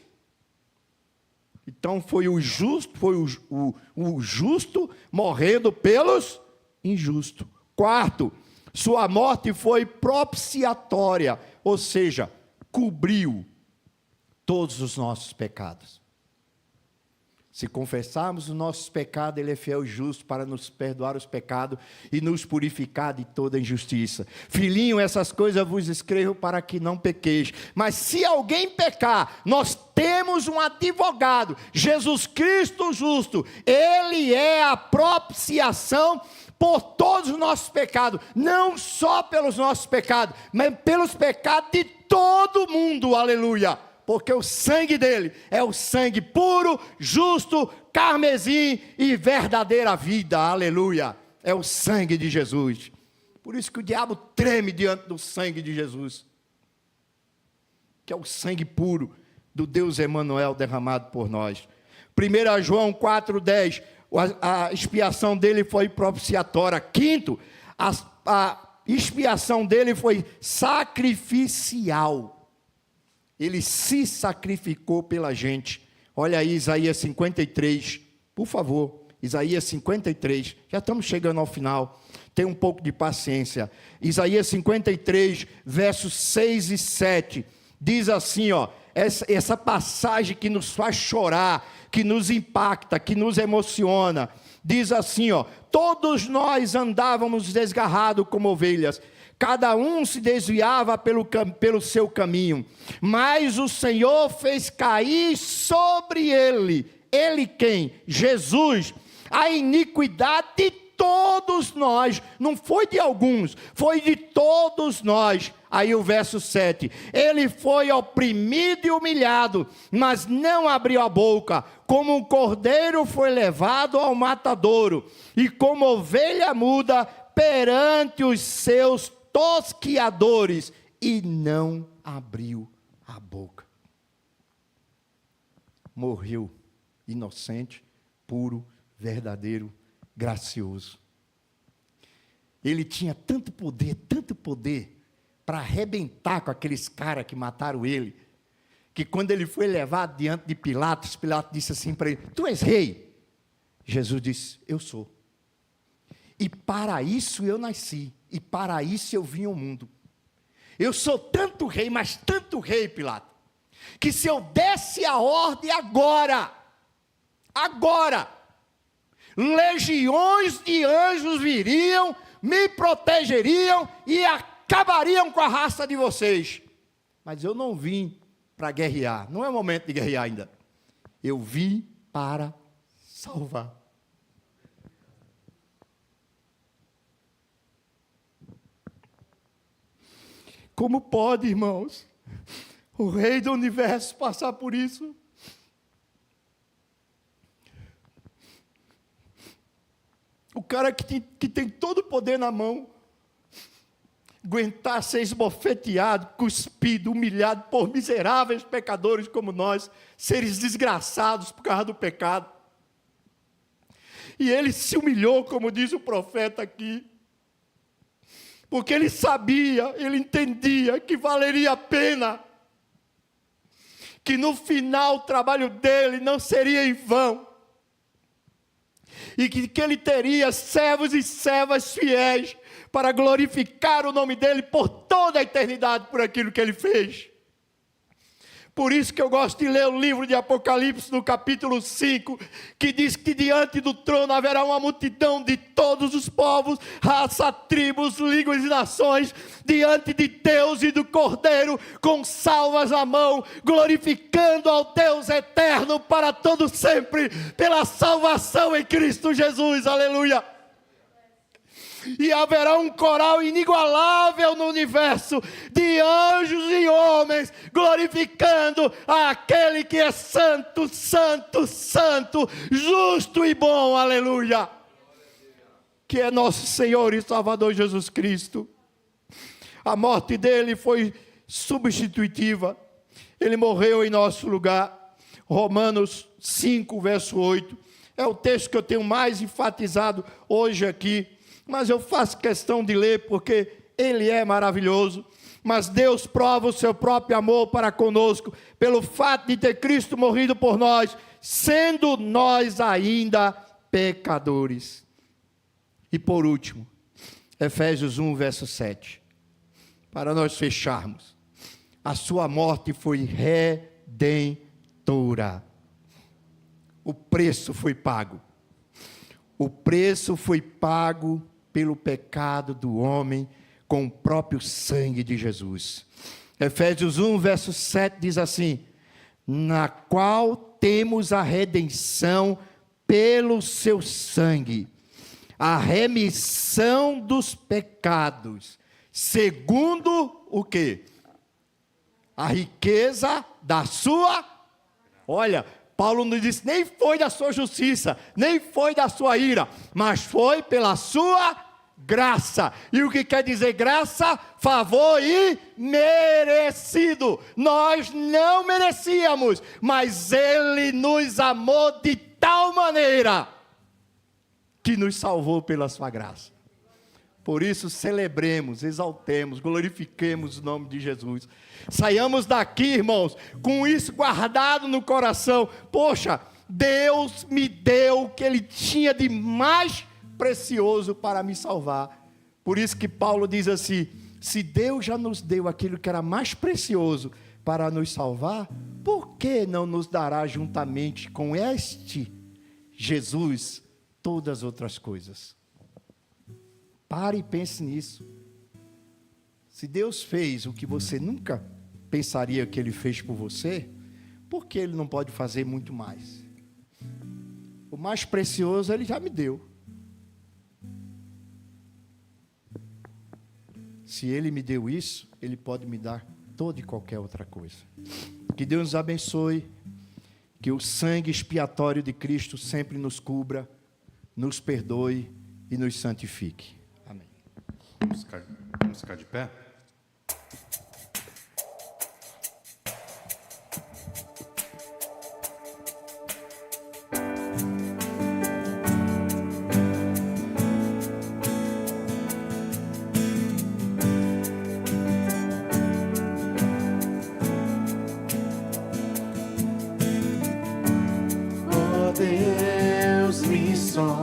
Speaker 1: Então foi o justo morrendo pelos injustos. Quarto, sua morte foi propiciatória, ou seja, cobriu todos os nossos pecados. Se confessarmos os nossos pecados, Ele é fiel e justo para nos perdoar os pecados e nos purificar de toda injustiça. Filhinho, essas coisas vos escrevo para que não pequeis. Mas se alguém pecar, nós temos um advogado, Jesus Cristo justo. Ele é a propiciação por todos os nossos pecados, não só pelos nossos pecados, mas pelos pecados de todo mundo, aleluia, porque o sangue dele é o sangue puro, justo, carmesim e verdadeira vida, aleluia, é o sangue de Jesus. Por isso que o diabo treme diante do sangue de Jesus, que é o sangue puro do Deus Emanuel derramado por nós. 1 João 4,10, a expiação dele foi propiciatória. Quinto, a expiação dele foi sacrificial. Ele se sacrificou pela gente. Olha aí Isaías 53, por favor, Isaías 53, já estamos chegando ao final, tenha um pouco de paciência. Isaías 53, versos 6 e 7, diz assim, essa passagem que nos faz chorar, que nos impacta, que nos emociona, diz assim, todos nós andávamos desgarrados como ovelhas, cada um se desviava pelo seu caminho, mas o Senhor fez cair sobre ele quem? Jesus, a iniquidade de todos nós, não foi de alguns, foi de todos nós. Aí o verso 7, ele foi oprimido e humilhado, mas não abriu a boca, como um cordeiro foi levado ao matadouro, e como ovelha muda perante os seus tosquiadores, e não abriu a boca. Morreu inocente, puro, verdadeiro, gracioso. Ele tinha tanto poder, para arrebentar com aqueles caras que mataram ele, que quando ele foi levado diante de Pilatos, Pilatos disse assim para ele: tu és rei? Jesus disse: eu sou, e para isso eu nasci, e para isso eu vim ao mundo. Eu sou tanto rei, mas tanto rei, Pilatos, que se eu desse a ordem agora, legiões de anjos viriam, me protegeriam e acabariam com a raça de vocês. Mas eu não vim para guerrear, não é o momento de guerrear ainda. Eu vim para salvar. Como pode, irmãos, o rei do universo passar por isso? O cara que tem todo o poder na mão, aguentar ser esbofeteado, cuspido, humilhado por miseráveis pecadores como nós, seres desgraçados por causa do pecado. E ele se humilhou, como diz o profeta aqui, porque ele sabia, ele entendia que valeria a pena, que no final o trabalho dele não seria em vão, e que ele teria servos e servas fiéis para glorificar o nome dele por toda a eternidade, por aquilo que ele fez. Por isso que eu gosto de ler o livro de Apocalipse, no capítulo 5, que diz que diante do trono haverá uma multidão de todos os povos, raças, tribos, línguas e nações, diante de Deus e do Cordeiro, com salvas na mão, glorificando ao Deus eterno para todo sempre, pela salvação em Cristo Jesus, aleluia. E haverá um coral inigualável no universo, de anjos e homens, glorificando aquele que é santo, santo, santo, justo e bom, aleluia, que é nosso Senhor e Salvador Jesus Cristo. A morte dele foi substitutiva, ele morreu em nosso lugar. Romanos 5, verso 8, é o texto que eu tenho mais enfatizado hoje aqui, mas eu faço questão de ler porque ele é maravilhoso. Mas Deus prova o seu próprio amor para conosco, pelo fato de ter Cristo morrido por nós, sendo nós ainda pecadores. E por último, Efésios 1, verso 7, para nós fecharmos. A sua morte foi redentora. O preço foi pago. O preço foi pago pelo pecado do homem com o próprio sangue de Jesus. Efésios 1, verso 7 diz assim: na qual temos a redenção pelo seu sangue, a remissão dos pecados, segundo o quê? A riqueza da sua, olha, Paulo não disse, nem foi da sua justiça, nem foi da sua ira, mas foi pela sua graça. E o que quer dizer graça? Favor e merecido. Nós não merecíamos, mas Ele nos amou de tal maneira que nos salvou pela sua graça. Por isso celebremos, exaltemos, glorifiquemos o nome de Jesus. Saiamos daqui, irmãos, com isso guardado no coração. Poxa, Deus me deu o que Ele tinha de mais precioso para me salvar. Por isso que Paulo diz assim: se Deus já nos deu aquilo que era mais precioso para nos salvar, por que não nos dará juntamente com este Jesus todas as outras coisas? Pare e pense nisso. Se Deus fez o que você nunca pensaria que Ele fez por você, por que Ele não pode fazer muito mais? O mais precioso Ele já me deu. Se Ele me deu isso, Ele pode me dar toda e qualquer outra coisa. Que Deus nos abençoe, que o sangue expiatório de Cristo sempre nos cubra, nos perdoe e nos santifique. Amém.
Speaker 2: Vamos ficar de pé?
Speaker 3: Deus me sondas,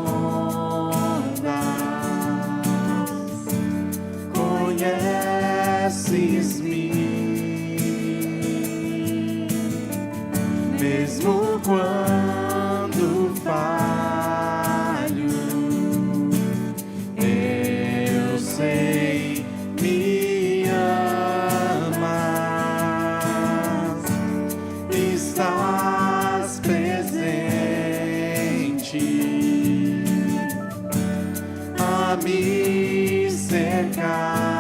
Speaker 3: conheces-me, mesmo quando falho, eu sei me amas, estás presente a me cercar,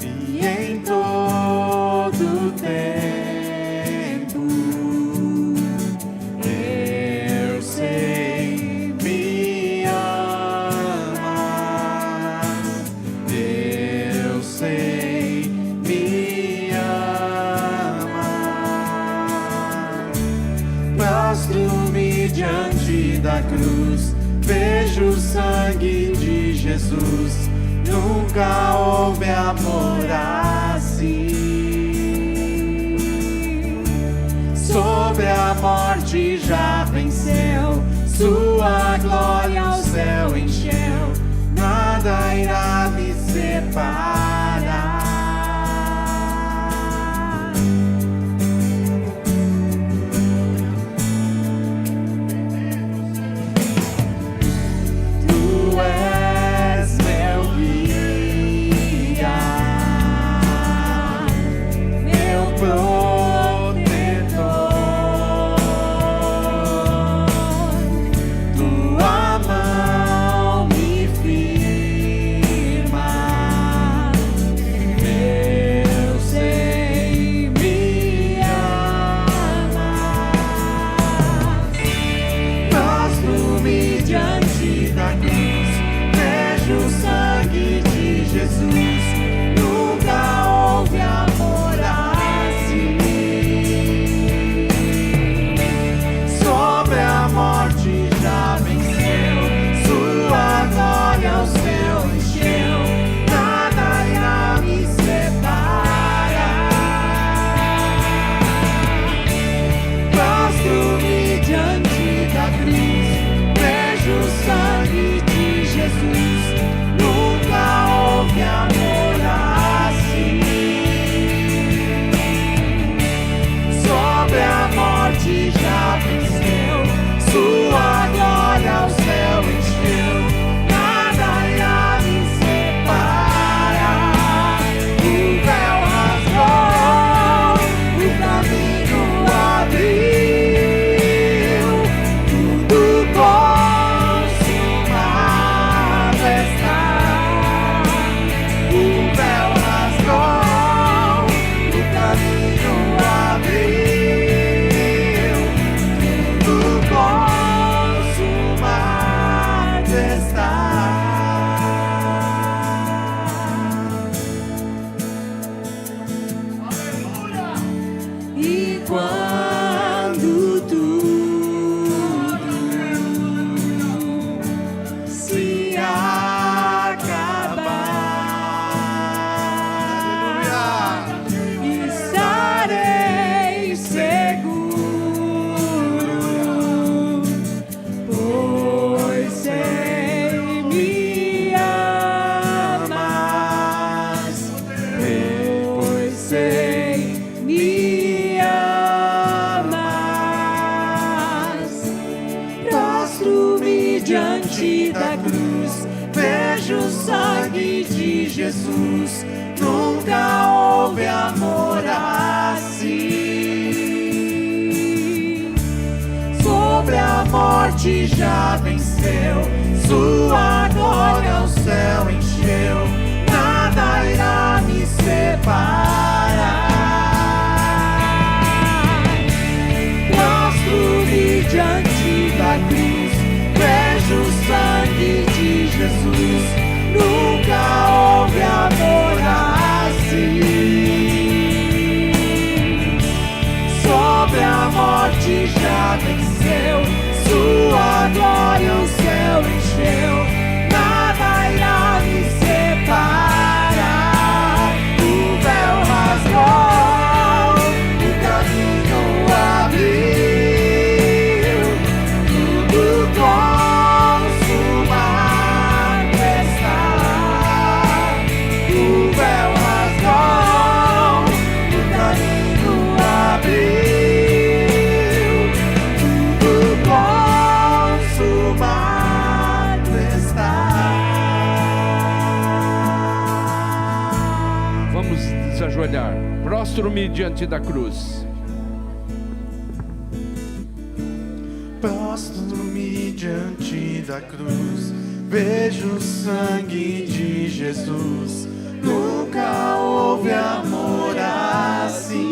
Speaker 3: e em todo tempo eu sei me amas, eu sei me amar. Prostro-me diante da cruz, vejo o sangue de Jesus. Nunca houve amor assim. Sobre a morte já venceu, sua glória o céu encheu. Nada irá me separar. cruz, nunca houve amor assim. Sobre a morte já venceu, sua glória o céu encheu, nada irá me separar. Prostro-me diante da cruz, vejo o sangue de Jesus, nunca houve amor assim. Sobre a morte já venceu, sua glória o céu encheu, nada irá me separar. O véu rasgou, o caminho abriu, tudo consumado está. O véu rasgou, o caminho abriu, tudo consumado está.
Speaker 4: Vamos nos ajoelhar. Prostro-me diante da cruz.
Speaker 3: Prostro-me diante da cruz, vejo o sangue de Jesus, nunca houve amor assim.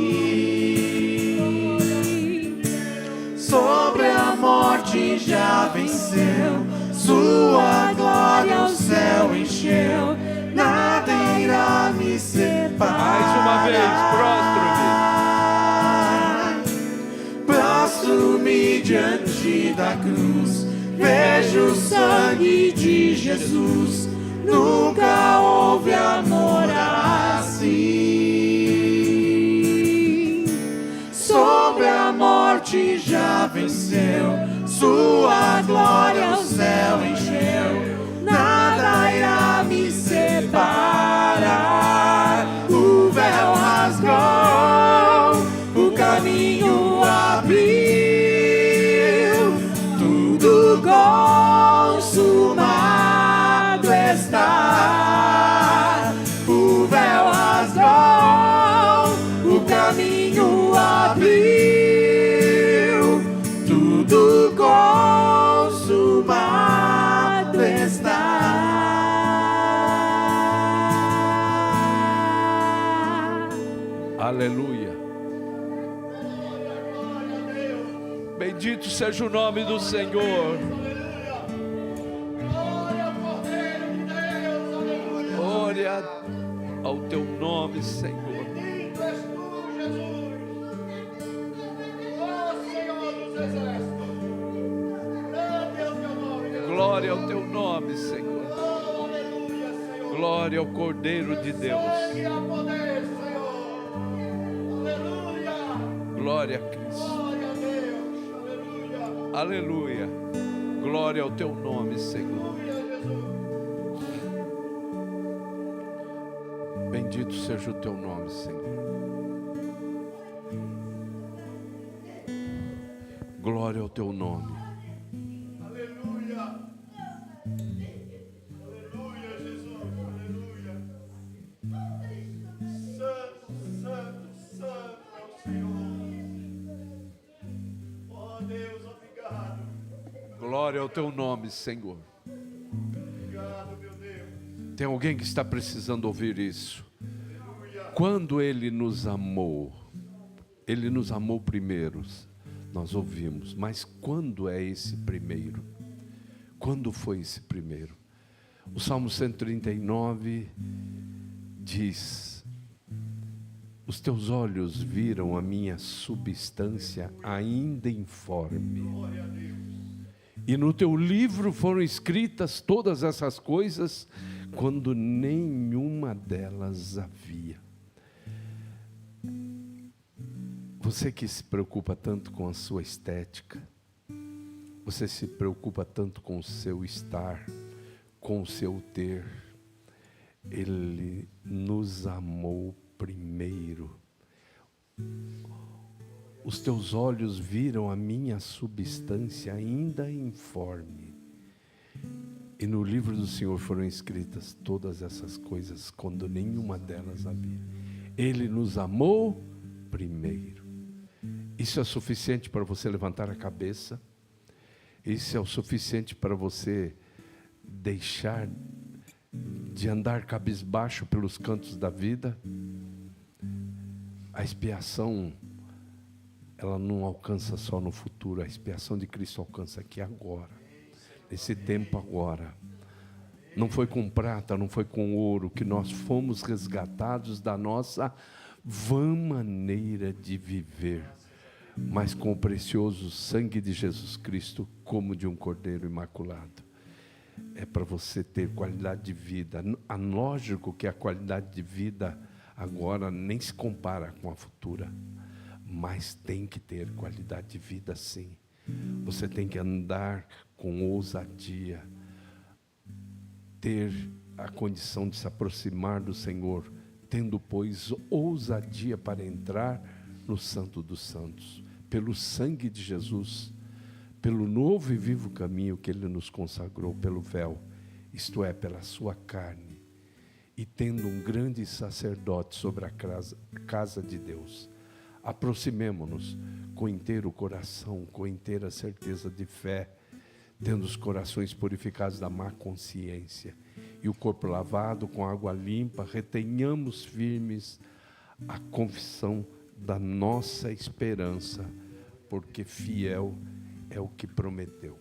Speaker 3: Sobre a morte já venceu, sua glória o céu encheu, nada irá me separar.
Speaker 4: Mais uma vez,
Speaker 3: Prostro-me diante da cruz, vejo o sangue de Jesus, nunca houve amor assim. Sobre a morte já venceu, sua glória o céu encheu, nada irá me separar. O véu rasgou, o caminho abriu, tudo consumado está. O véu rasgou, o caminho abriu, tudo consumado está.
Speaker 4: Aleluia. Bendito seja o nome do Senhor. Glória ao teu nome, Senhor.
Speaker 5: Bendito és tu, Jesus. Ó Senhor dos Exércitos. Grande é o teu nome, Deus.
Speaker 4: Glória ao teu nome, Senhor.
Speaker 5: Oh, aleluia, Senhor.
Speaker 4: Glória ao Cordeiro de Deus.
Speaker 5: Sangue a poder, Senhor. Aleluia.
Speaker 4: Glória a Cristo.
Speaker 5: Glória a Deus. Aleluia.
Speaker 4: Aleluia. Glória ao teu nome, Senhor.
Speaker 5: Aleluia, Jesus.
Speaker 4: Bendito seja o teu nome, Senhor. Glória ao teu nome.
Speaker 5: Aleluia. Aleluia, Jesus. Aleluia. Santo, santo, santo é o Senhor. Ó Deus, obrigado.
Speaker 4: Glória ao teu nome, Senhor.
Speaker 5: Obrigado, meu Deus.
Speaker 4: Tem alguém que está precisando ouvir isso.
Speaker 5: Aleluia.
Speaker 4: Quando Ele nos amou primeiro, nós ouvimos. Mas quando é esse primeiro? Quando foi esse primeiro? O Salmo 139 diz: os teus olhos viram a minha substância ainda informe.
Speaker 5: Glória a Deus.
Speaker 4: E no teu livro foram escritas todas essas coisas, quando nenhuma delas havia. Você que se preocupa tanto com a sua estética, você se preocupa tanto com o seu estar, com o seu ter, Ele nos amou primeiro. Os teus olhos viram a minha substância ainda informe. E no livro do Senhor foram escritas todas essas coisas, quando nenhuma delas havia. Ele nos amou primeiro. Isso é suficiente para você levantar a cabeça? Isso é o suficiente para você deixar de andar cabisbaixo pelos cantos da vida? A expiação, ela não alcança só no futuro, a expiação de Cristo alcança aqui agora, nesse tempo agora. Não foi com prata, não foi com ouro que nós fomos resgatados da nossa vã maneira de viver, mas com o precioso sangue de Jesus Cristo, como de um cordeiro imaculado. É para você ter qualidade de vida. Lógico que a qualidade de vida agora nem se compara com a futura, mas tem que ter qualidade de vida sim. Você tem que andar com ousadia, ter a condição de se aproximar do Senhor, tendo, pois, ousadia para entrar no Santo dos Santos, pelo sangue de Jesus, pelo novo e vivo caminho que Ele nos consagrou, pelo véu, isto é, pela sua carne, e tendo um grande sacerdote sobre a casa de Deus. Aproximemo-nos com inteiro coração, com inteira certeza de fé, tendo os corações purificados da má consciência e o corpo lavado com água limpa, retenhamos firmes a confissão da nossa esperança, porque fiel é o que prometeu.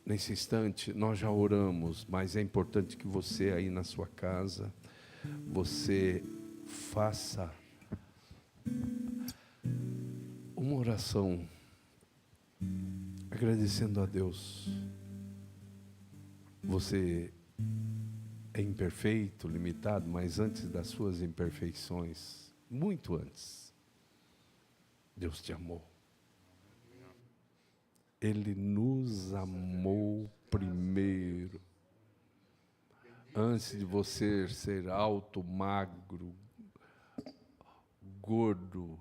Speaker 4: Nesse instante, nós já oramos, mas é importante que você aí na sua casa, você faça uma oração agradecendo a Deus. Você é imperfeito, limitado, mas antes das suas imperfeições, muito antes, Deus te amou. Ele nos amou primeiro. Antes de você ser alto, magro, gordo,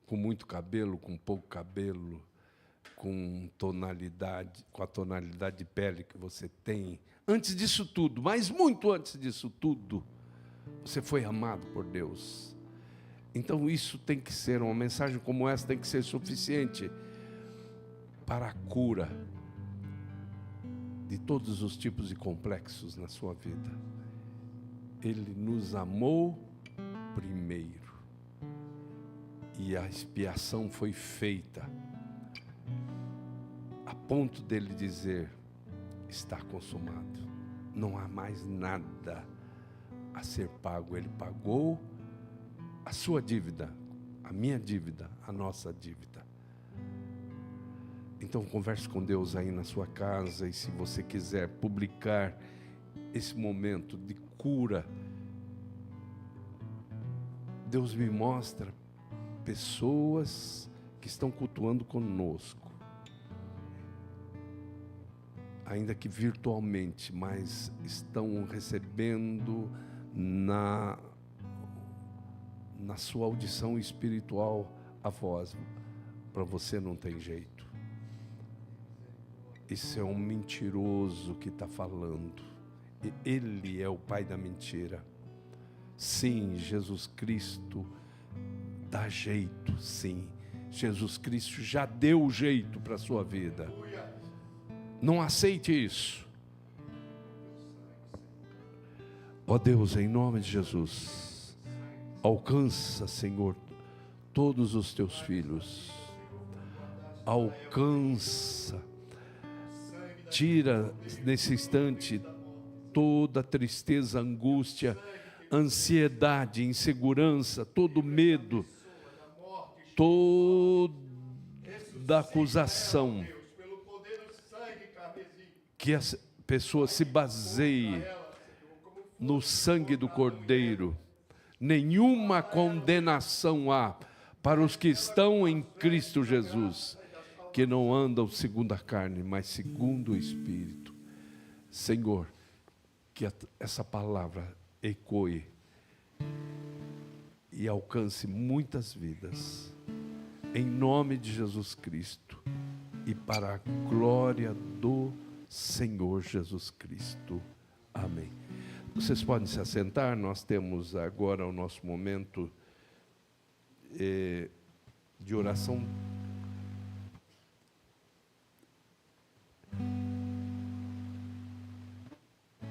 Speaker 4: com muito cabelo, com pouco cabelo, com a tonalidade de pele que você tem. Antes disso tudo, mas muito antes disso tudo, você foi amado por Deus. Então isso tem que ser, uma mensagem como essa tem que ser suficiente para a cura de todos os tipos de complexos na sua vida. Ele nos amou primeiro. E a expiação foi feita a ponto dele dizer: está consumado. Não há mais nada a ser pago. Ele pagou a sua dívida, a minha dívida, a nossa dívida. Então converse com Deus aí na sua casa, e se você quiser publicar esse momento de cura, Deus me mostra pessoas que estão cultuando conosco, ainda que virtualmente, mas estão recebendo na sua audição espiritual a voz: para você não tem jeito. Esse é um mentiroso que está falando. Ele é o pai da mentira. Sim, Jesus Cristo dá jeito, sim. Jesus Cristo já deu jeito para a sua vida. Não aceite isso. Ó Deus, em nome de Jesus, alcança, Senhor, todos os teus filhos. Alcança. Tira nesse instante toda tristeza, angústia, ansiedade, insegurança, todo medo, toda acusação. Que a pessoa se baseie no sangue do Cordeiro. Nenhuma condenação há para os que estão em Cristo Jesus, que não andam segundo a carne, mas segundo o Espírito. Senhor, que essa palavra ecoe e alcance muitas vidas, em nome de Jesus Cristo, e para a glória do Senhor Jesus Cristo. Amém. Vocês podem se assentar, nós temos agora o nosso momento de oração